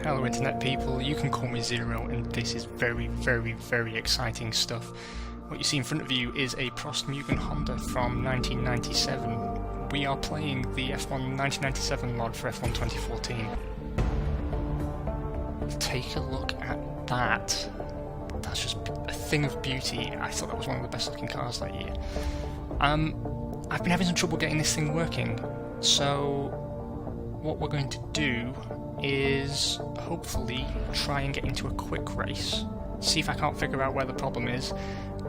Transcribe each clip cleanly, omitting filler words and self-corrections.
Hello internet people, you can call me Zero, and this is very, very, very exciting stuff. What you see in front of you is a Prost Mugen Honda from 1997. We are playing the F1 1997 mod for F1 2014. Take a look at that. That's just a thing of beauty. I thought that was one of the best looking cars that year. I've been having some trouble getting this thing working, so what we're going to do is hopefully try and get into a quick race, see if I can't figure out where the problem is,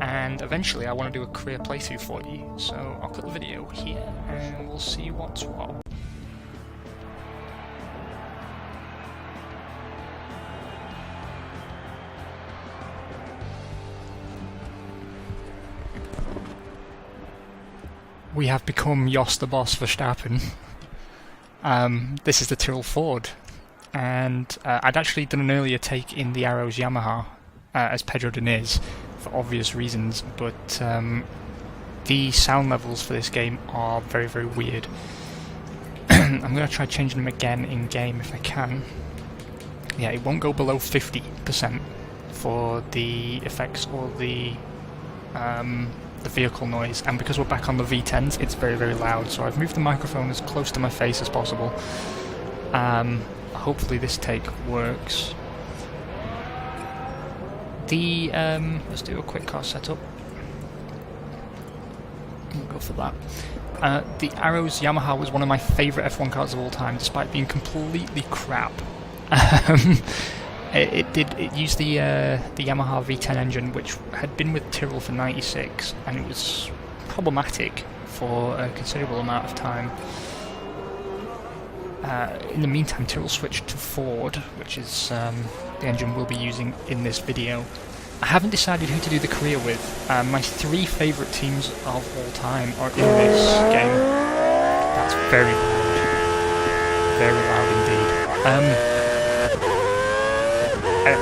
and eventually I want to do a career playthrough for you. So I'll cut the video here and we'll see what's what. We have become Jos the Boss Verstappen. This is the Tyrrell Ford, and I'd actually done an earlier take in the Arrows Yamaha as Pedro Diniz for obvious reasons, but the sound levels for this game are very, very weird. I'm going to try changing them again in game if I can. Yeah, it won't go below 50% for the effects or the vehicle noise, and because we're back on the V10s, it's very, very loud, so I've moved the microphone as close to my face as possible. Hopefully this take works. Let's do a quick car setup. We'll go for that. The Arrows Yamaha was one of my favourite F1 cars of all time, despite being completely crap. It used the Yamaha V10 engine, which had been with Tyrrell for 96, and it was problematic for a considerable amount of time. In the meantime, Tyrrell switched to Ford, which is the engine we'll be using in this video. I haven't decided who to do the career with. My three favourite teams of all time are in this game. That's very loud indeed.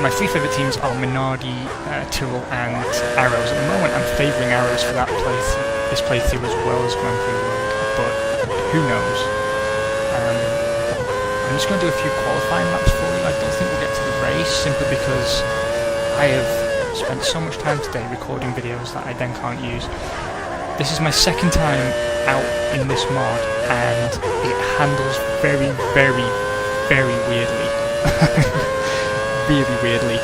My three favourite teams are Minardi, Tyrrell and Arrows. At the moment I'm favouring Arrows for that this playthrough as well as Grand Prix World, but who knows. I'm just going to do a few qualifying laps for you. I don't think we'll get to the race, simply because I have spent so much time today recording videos that I then can't use. This is my second time out in this mod, and it handles very, very, very weirdly. Really weirdly.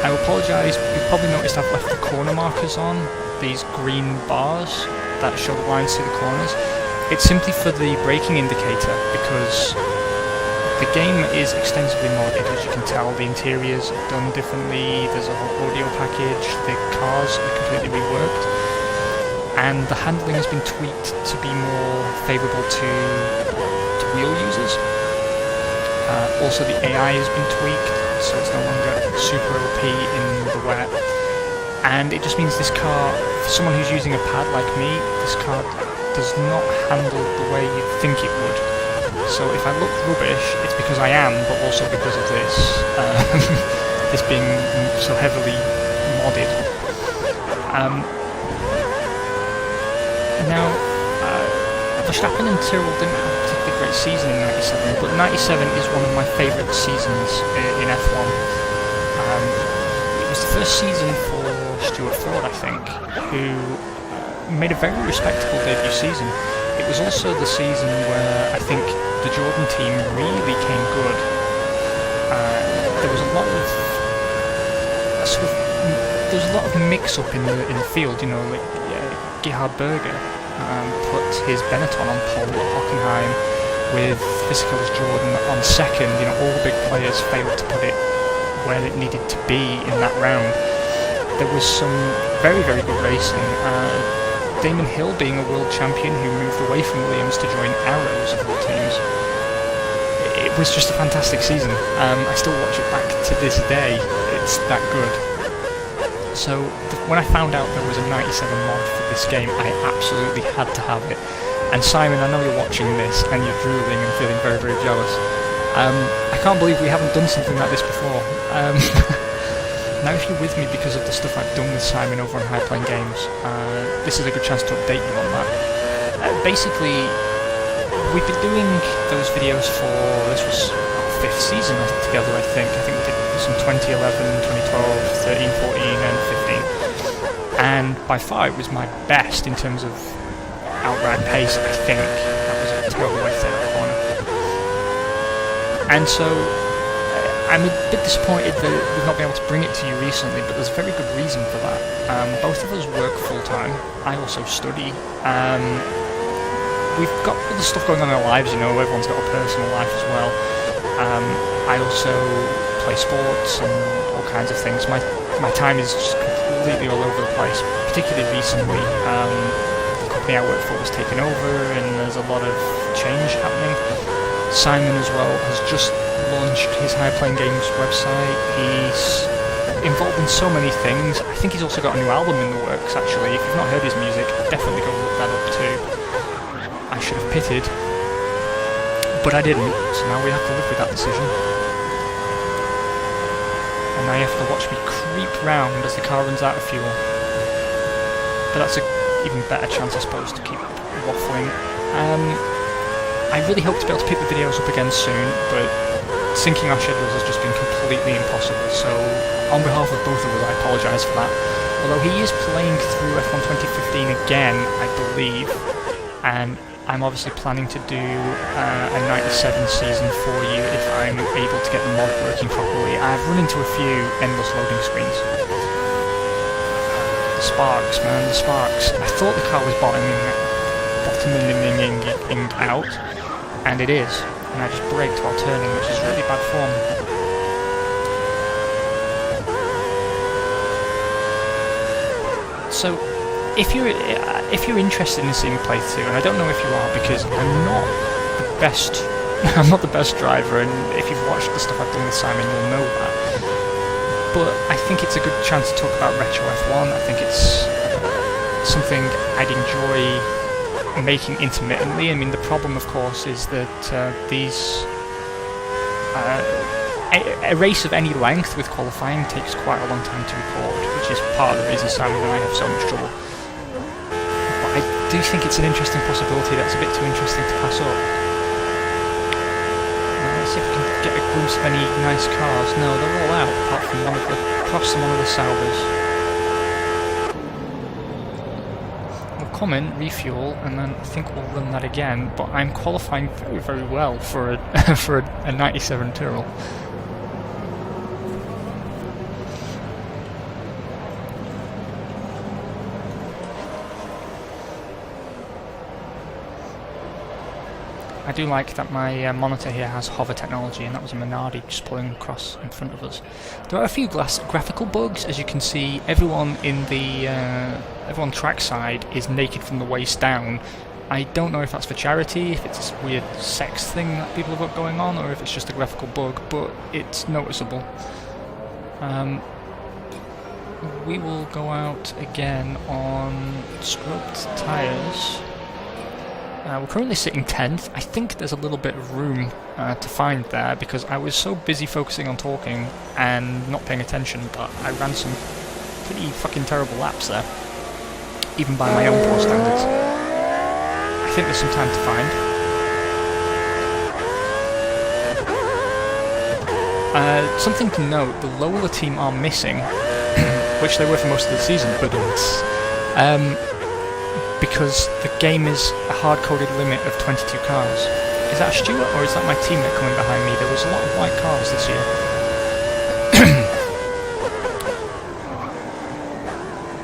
I apologise, you've probably noticed I've left the corner markers on, these green bars that show the lines through the corners. It's simply for the braking indicator, because the game is extensively modded, as you can tell. The interiors are done differently, there's a whole audio package, the cars are completely reworked, and the handling has been tweaked to be more favourable to wheel users. Also the AI has been tweaked, so it's no longer super OP in the wet, and it just means this car, for someone who's using a pad like me, this car does not handle the way you'd think it would. So if I look rubbish, it's because I am, but also because of this, this being so heavily modded. Now, Verstappen and Tyrrell didn't have a particularly great season in 97, but 97 is one of my favourite seasons in F1. It was the first season for Stuart Ford, I think, who made a very respectable debut season. It was also the season where I think the Jordan team really came good. There was a lot of mix-up in the field, you know, like Gerhard Berger put his Benetton on pole at Hockenheim with Fisichell's Jordan on second. You know, all the big players failed to put it where it needed to be in that round. There was some very, very good racing. Damon Hill being a world champion who moved away from Williams to join Arrows of all teams. It was just a fantastic season. I still watch it back to this day. It's that good. So when I found out there was a 97 mod for this game, I absolutely had to have it. And Simon, I know you're watching this and you're drooling and feeling very, very jealous. I can't believe we haven't done something like this before. Now if you're with me because of the stuff I've done with Simon over on High Playing Games, this is a good chance to update you on that. Basically, we've been doing those videos for, this was 5th season together, I think. I think we did some 2011, 2012, 13, 14, and 15. And by far it was my best in terms of outright pace, I think. That was a terrible way to take the corner. And so I'm a bit disappointed that we've not been able to bring it to you recently, but there's a very good reason for that. Both of us work full-time. I also study. We've got other stuff going on in our lives, you know, everyone's got a personal life as well. I also play sports and all kinds of things. My time is just completely all over the place, particularly recently. The company I work for was taken over and there's a lot of change happening. Simon as well has just launched his Higher Playing Games website. He's involved in so many things. I think he's also got a new album in the works, actually. If you've not heard his music, definitely go look that up too. I should have pitted, but I didn't, so now we have to live with that decision. And now you have to watch me creep round as the car runs out of fuel. But that's an even better chance, I suppose, to keep waffling. I really hope to be able to pick the videos up again soon, but syncing our schedules has just been completely impossible, so on behalf of both of us, I apologise for that. Although he is playing through F1 2015 again, I believe, and I'm obviously planning to do a 97 season for you if I'm able to get the mod working properly. I've run into a few endless loading screens. The sparks, man, the sparks. I thought the car was bottoming out, and it is. And I just braked while turning, which is really bad form. So, if you're interested in seeing me play through, and I don't know if you are because I'm not the best driver, and if you've watched the stuff I've done with Simon, you'll know that. But I think it's a good chance to talk about Retro F1. I think it's something I'd enjoy making intermittently. I mean, the problem, of course, is that a race of any length with qualifying takes quite a long time to record, which is part of the reason Simon and I have so much trouble. But I do think it's an interesting possibility that's a bit too interesting to pass up. Let's see if we can get a glimpse of any nice cars. No, they're all out, apart from one of the Saubers. Come in, refuel, and then I think we'll run that again, but I'm qualifying very, very well for a for a 97 Tyrrell. I do like that my monitor here has hover technology, and that was a Minardi just pulling across in front of us. There are a few graphical bugs. As you can see, everyone in the everyone trackside is naked from the waist down. I don't know if that's for charity, if it's a weird sex thing that people have got going on, or if it's just a graphical bug, but it's noticeable. We will go out again on scrubbed tyres. We're currently sitting 10th. I think there's a little bit of room to find there because I was so busy focusing on talking and not paying attention that I ran some pretty fucking terrible laps there, even by my own poor standards. I think there's some time to find. Something to note, the Lola team are missing, which they were for most of the season, but because the game is a hard-coded limit of 22 cars. Is that Stuart, or is that my teammate coming behind me? There was a lot of white cars this year.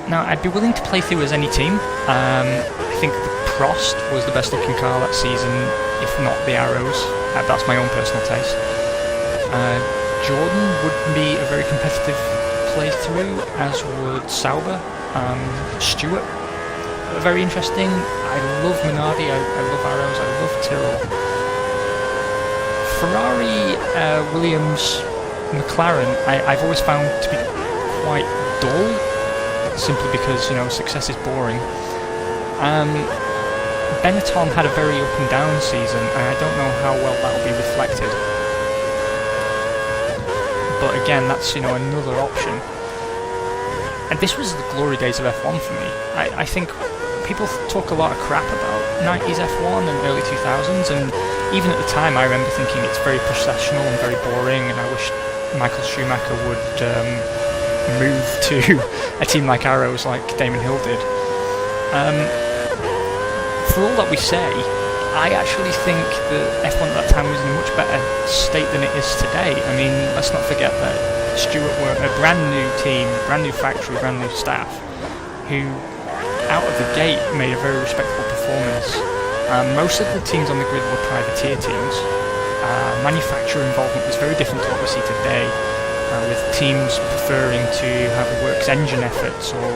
Now, I'd be willing to play through as any team. I think the Prost was the best-looking car that season, if not the Arrows. That's my own personal taste. Jordan would be a very competitive playthrough, as would Sauber. Stuart, very interesting. I love Minardi, I love Arrows, I love Tyrrell. Ferrari, Williams, McLaren, I've always found to be quite dull, simply because, you know, success is boring. Benetton had a very up and down season, and I don't know how well that will be reflected. But again, that's, you know, another option. And this was the glory days of F1 for me. I think people talk a lot of crap about 90s F1 and early 2000s, and even at the time I remember thinking it's very processional and very boring, and I wish Michael Schumacher would move to a team like Arrows like Damon Hill did. For all that we say, I actually think that F1 at that time was in a much better state than it is today. I mean, let's not forget that Stewart were a brand new team, brand new factory, brand new staff, who out of the gate made a very respectable performance. Most of the teams on the grid were privateer teams. Manufacturer involvement was very different to what we see today, with teams preferring to have works engine efforts or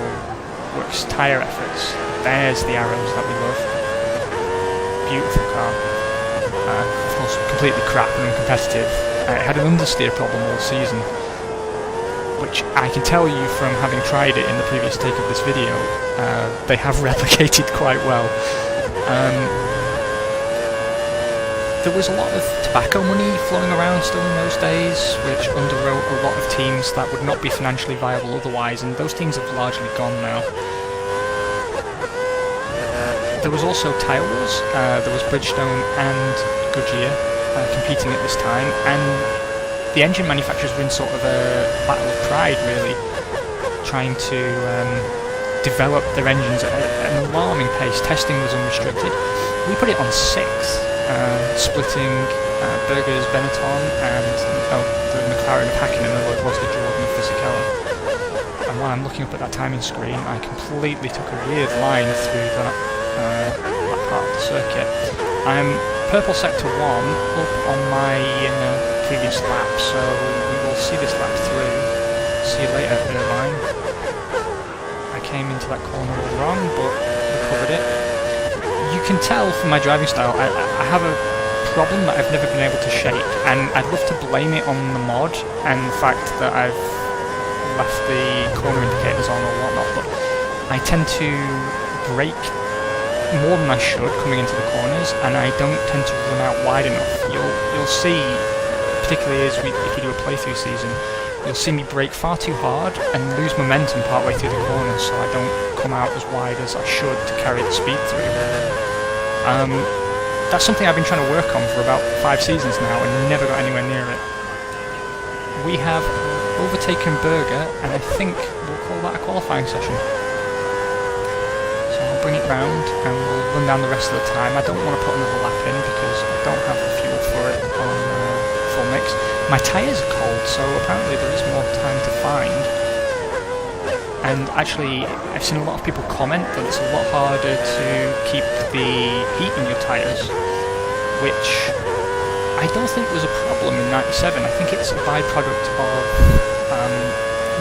works tyre efforts. There's the Arrows that we love. Beautiful car. Of course, completely crap and uncompetitive. It had an understeer problem all season, which I can tell you from having tried it in the previous take of this video, they have replicated quite well. There was a lot of tobacco money flowing around still in those days, which underwrote a lot of teams that would not be financially viable otherwise, and those teams have largely gone now. There was also Tyre Wars. There was Bridgestone and Goodyear competing at this time, and the engine manufacturers were in sort of a battle of pride, really, trying to develop their engines at an alarming pace. Testing was unrestricted. We put it on 6th, splitting Berger's Benetton and the McLaren of Hakkinen, although it was the Jordan of Fisichella. And while I'm looking up at that timing screen, I completely took a weird line through that part of the circuit. I'm purple sector 1 up on my previous lap, so we will see this lap through. See you later, Irvine. I came into that corner all wrong, but recovered it. You can tell from my driving style, I have a problem that I've never been able to shake, and I'd love to blame it on the mod and the fact that I've left the corner indicators on or whatnot, but I tend to brake more than I should coming into the corners, and I don't tend to run out wide enough. You'll see, particularly if you do a playthrough season, you'll see me brake far too hard and lose momentum partway through the corners, so I don't come out as wide as I should to carry the speed through. That's something I've been trying to work on for about 5 seasons now and never got anywhere near it. We have overtaken Berger, and I think we'll call that a qualifying session. So I'll bring it round and we'll run down the rest of the time. I don't want to put another lap in because I don't have the fuel for it on full mix. My tyres are cold, so apparently there is more time to find. And actually, I've seen a lot of people comment that it's a lot harder to keep the heat in your tyres, which I don't think was a problem in '97. I think it's a byproduct of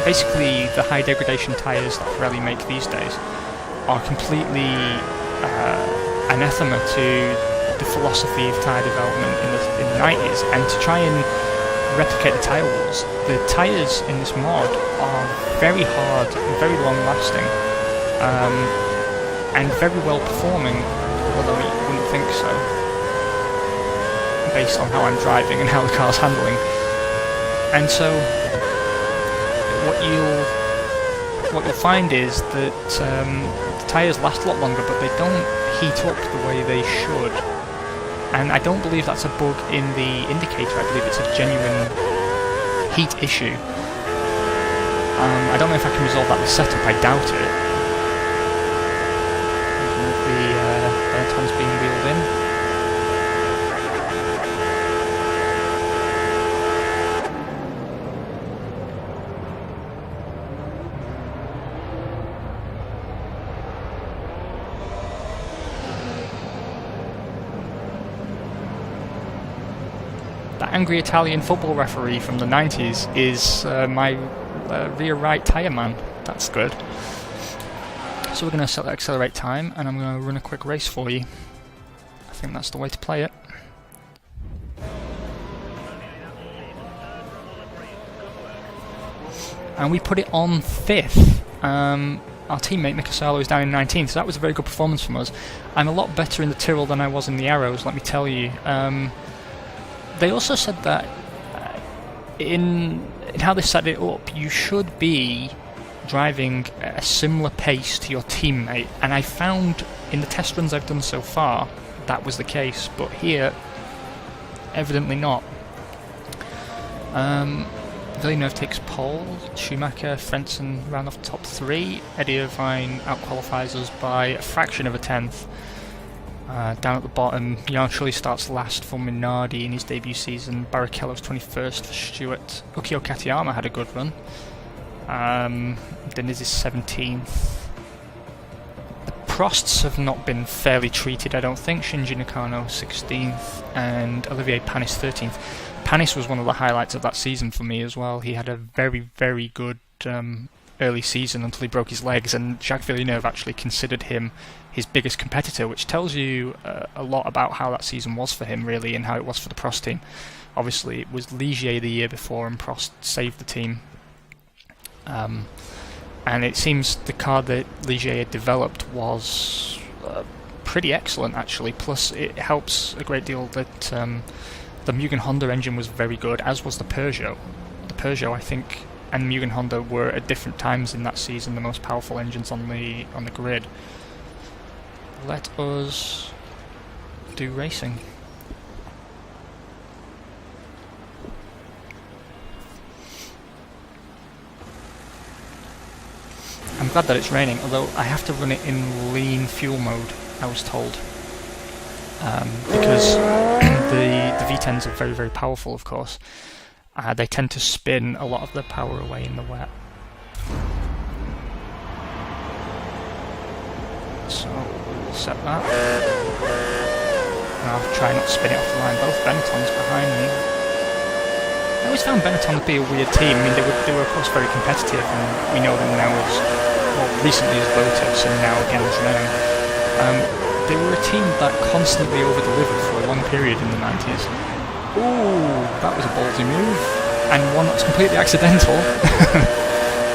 basically the high degradation tyres that Pirelli make these days are completely anathema to the philosophy of tyre development in the 90s, and to try and replicate the Tyre Wars. The tyres in this mod are very hard, very long lasting, and very well performing, although you wouldn't think so, based on how I'm driving and how the car's handling. And so what you'll find is that the tyres last a lot longer, but they don't heat up the way they should. And I don't believe that's a bug in the indicator. I believe it's a genuine heat issue. I don't know if I can resolve that with setup. I doubt it. The Benetton's being wheeled in. Angry Italian football referee from the 90s is my rear right tyre man. That's good. So we're going to accelerate time, and I'm going to run a quick race for you. I think that's the way to play it. And we put it on 5th. Our teammate Mika Salo is down in 19th, so that was a very good performance from us. I'm a lot better in the Tyrrell than I was in the Arrows, let me tell you. They also said that in how they set it up, you should be driving at a similar pace to your teammate, and I found in the test runs I've done so far that was the case, but here evidently not. Villeneuve takes pole, Schumacher, Frentzen round off top 3, Eddie Irvine outqualifies us by a fraction of a tenth. Down at the bottom, Jan Trulli starts last for Minardi in his debut season, Barrichello's 21st for Stewart, Ukio Katayama had a good run, Diniz is 17th. The Prosts have not been fairly treated, I don't think. Shinji Nakano 16th and Olivier Panis 13th. Panis was one of the highlights of that season for me as well. He had a very, very good early season until he broke his legs, and Jacques Villeneuve actually considered him his biggest competitor, which tells you a lot about how that season was for him, really, and how it was for the Prost team. Obviously, it was Ligier the year before, and Prost saved the team. And it seems the car that Ligier had developed was pretty excellent, actually. Plus, it helps a great deal that the Mugen Honda engine was very good, as was the Peugeot. The Peugeot, I think, and Mugen Honda were at different times in that season the most powerful engines on the grid. Let us do racing. I'm glad that it's raining, although I have to run it in lean fuel mode, I was told. Because the V10s are very, very powerful, of course. They tend to spin a lot of their power away in the wet. So we'll set that. And I'll try not to spin it off the line. Both Benettons behind me. I always found Benetton to be a weird team. I mean, they were of course very competitive, and we know them now as, well, recently as Lotus, and now again as Renault. They were a team that constantly over-delivered for a long period in the 90s. Ooh, that was a ballsy move, and one that's completely accidental.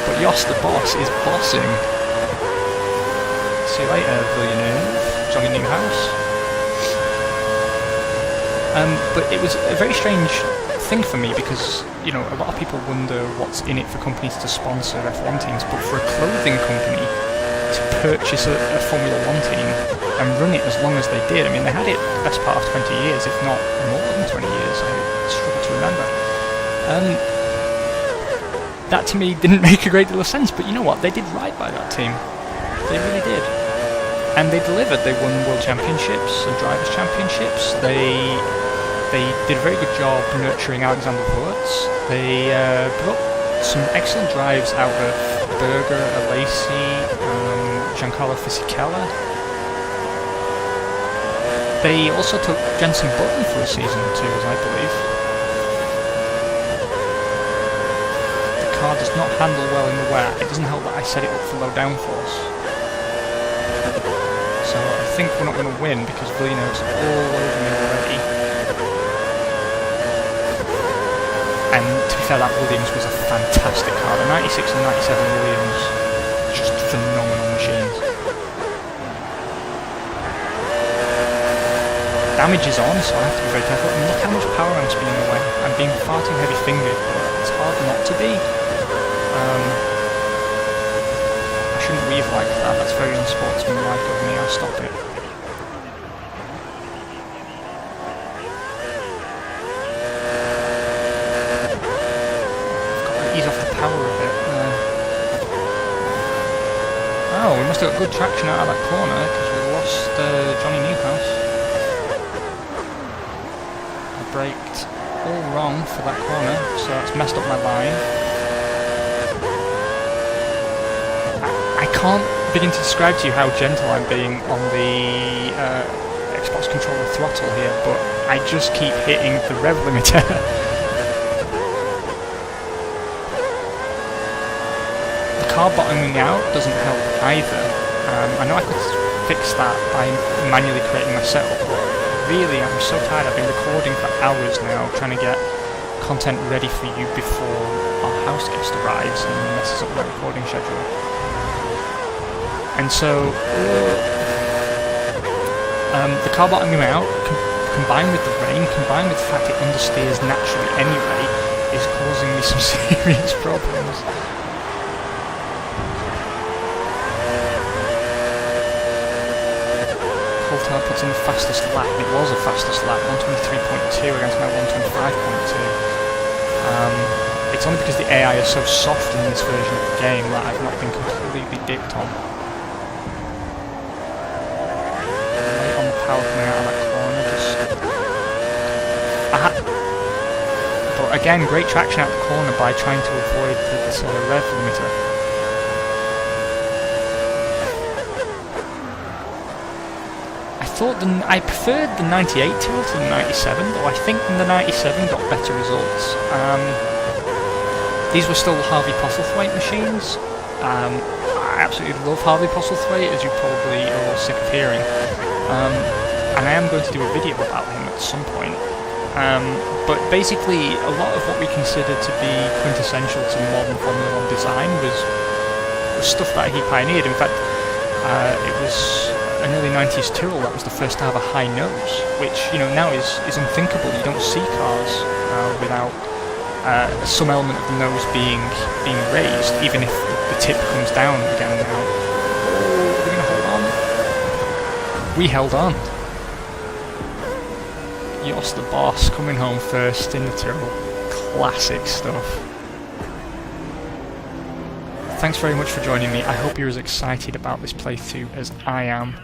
But Jos the boss is bossing. See you later, Villeneuve, Johnny Newhouse. But it was a very strange thing for me because, you know, a lot of people wonder what's in it for companies to sponsor F1 teams, but for a clothing company to purchase a Formula 1 team and run it as long as they did. I mean, they had it the best part of 20 years, if not more than 20 years, I struggle to remember. That to me didn't make a great deal of sense, but you know what, they did right by that team. They really did. And they delivered. They won World Championships and Drivers' Championships. They did a very good job nurturing Alexander Wurz. They brought some excellent drives out of Berger, Alesi, Giancarlo Fisichella. They also took Jenson Button for a season or two, as I believe. The car does not handle well in the wet. It doesn't help that I set it up for low downforce. So I think we're not going to win because Villeneuve's all over me already. And to be fair, that Williams was a fantastic car. The 96 and 97 Williams, just phenomenal machines. Damage is on, so I have to be very careful. And look how much power I'm spinning away. I'm being far too heavy-fingered, but it's hard not to be. I shouldn't weave like that, that's very unsportsmanlike of me, I'll stop it. Ease off the power a bit. Oh, we must have got good traction out of that corner because we lost Johnny Newhouse. I braked all wrong for that corner, so that's messed up my line. I can't begin to describe to you how gentle I'm being on the Xbox controller throttle here, but I just keep hitting the rev limiter. Car bottoming out doesn't help either. I know I could fix that by manually creating my setup, but really I'm so tired. I've been recording for hours now, trying to get content ready for you before our house guest arrives and messes up my recording schedule. And so, the car bottoming out, combined with the rain, combined with the fact it understeers naturally anyway, is causing me some serious problems. Coulthard puts in the fastest lap, and it was the fastest lap, 123.2 against my 125.2. It's only because the AI is so soft in this version of the game that I've not been completely dipped on. Late on the power coming out of that corner, but again, great traction out the corner by trying to avoid the rev limiter. I preferred the 98 tool to the 97, though I think the 97 got better results. These were still Harvey Postlethwaite machines. I absolutely love Harvey Postlethwaite, as you probably are all sick of hearing. And I am going to do a video about him at some point. But basically, a lot of what we consider to be quintessential to modern Formula 1 design was stuff that he pioneered. In fact, it was an early 90s tool that was the first to have a high nose, which now is unthinkable. You don't see cars without some element of the nose being raised, even if the tip comes down again now. Oh, we're going to hold on. We held on. Jos the Boss coming home first in the Tyrrell. Classic stuff. Thanks very much for joining me. I hope you're as excited about this playthrough as I am.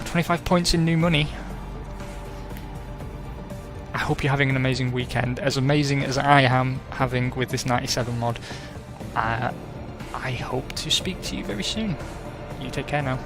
25 points in new money. I hope you're having an amazing weekend, as amazing as I am having with this 97 mod. I hope to speak to you very soon. You take care now.